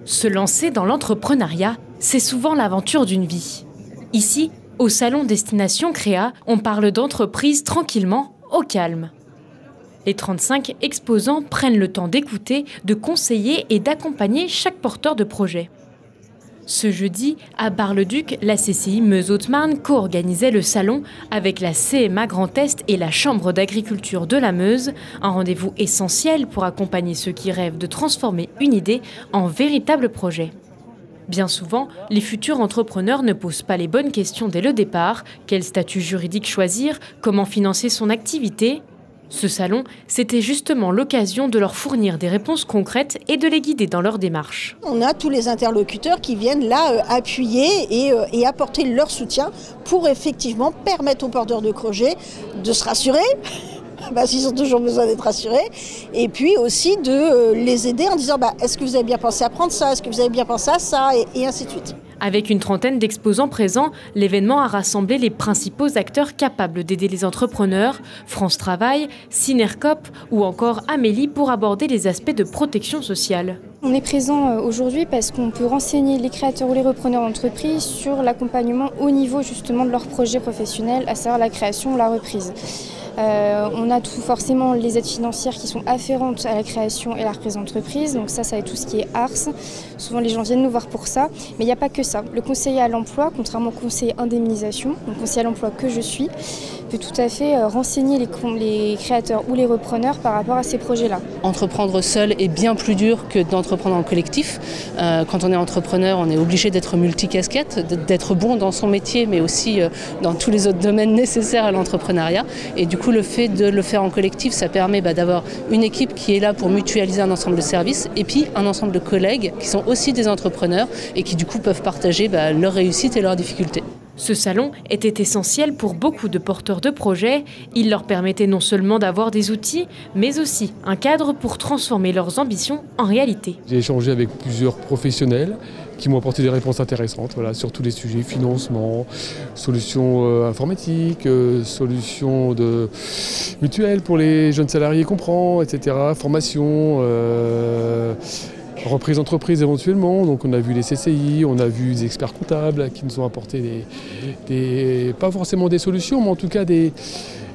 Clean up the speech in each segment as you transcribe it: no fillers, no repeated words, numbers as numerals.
Se lancer dans l'entrepreneuriat, c'est souvent l'aventure d'une vie. Ici, au salon Destination Créa, on parle d'entreprise tranquillement, au calme. Les 35 exposants prennent le temps d'écouter, de conseiller et d'accompagner chaque porteur de projet. Ce jeudi, à Bar-le-Duc, la CCI Meuse-Haute-Marne co-organisait le salon avec la CMA Grand Est et la Chambre d'agriculture de la Meuse, un rendez-vous essentiel pour accompagner ceux qui rêvent de transformer une idée en véritable projet. Bien souvent, les futurs entrepreneurs ne posent pas les bonnes questions dès le départ. Quel statut juridique choisir? Comment financer son activité? Ce salon, c'était justement l'occasion de leur fournir des réponses concrètes et de les guider dans leur démarche. On a tous les interlocuteurs qui viennent là appuyer et apporter leur soutien pour effectivement permettre aux porteurs de projet de se rassurer. S'ils ont toujours besoin d'être rassurés, et puis aussi de les aider en disant est-ce que vous avez bien pensé à prendre ça, est-ce que vous avez bien pensé à ça, et ainsi de suite. Avec une trentaine d'exposants présents, l'événement a rassemblé les principaux acteurs capables d'aider les entrepreneurs, France Travail, Synercoop ou encore Amélie pour aborder les aspects de protection sociale. On est présent aujourd'hui parce qu'on peut renseigner les créateurs ou les repreneurs d'entreprise sur l'accompagnement au niveau justement de leur projet professionnel, à savoir la création ou la reprise. On a forcément les aides financières qui sont afférentes à la création et la reprise d'entreprise, donc ça va être tout ce qui est ARS. Souvent les gens viennent nous voir pour ça, mais il n'y a pas que ça. Le conseiller à l'emploi, contrairement au conseiller indemnisation, donc conseiller à l'emploi que je suis, peut tout à fait renseigner les créateurs ou les repreneurs par rapport à ces projets-là. Entreprendre seul est bien plus dur que d'entreprendre en collectif. Quand on est entrepreneur, on est obligé d'être multicasquette, d'être bon dans son métier, mais aussi dans tous les autres domaines nécessaires à l'entrepreneuriat. Et du coup, le fait de le faire en collectif, ça permet d'avoir une équipe qui est là pour mutualiser un ensemble de services et puis un ensemble de collègues qui sont aussi des entrepreneurs et qui du coup peuvent partager leurs réussites et leurs difficultés. Ce salon était essentiel pour beaucoup de porteurs de projets. Il leur permettait non seulement d'avoir des outils, mais aussi un cadre pour transformer leurs ambitions en réalité. J'ai échangé avec plusieurs professionnels qui m'ont apporté des réponses intéressantes sur tous les sujets, financement, solutions informatiques, solutions de mutuelles pour les jeunes salariés qu'on prend, etc., formation, reprise d'entreprise éventuellement. Donc on a vu les CCI, on a vu des experts comptables qui nous ont apporté pas forcément des solutions, mais en tout cas des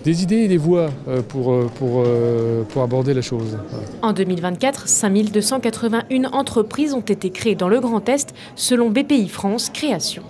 idées et des voies pour aborder la chose. En 2024, 5281 entreprises ont été créées dans le Grand Est selon BPI France Création.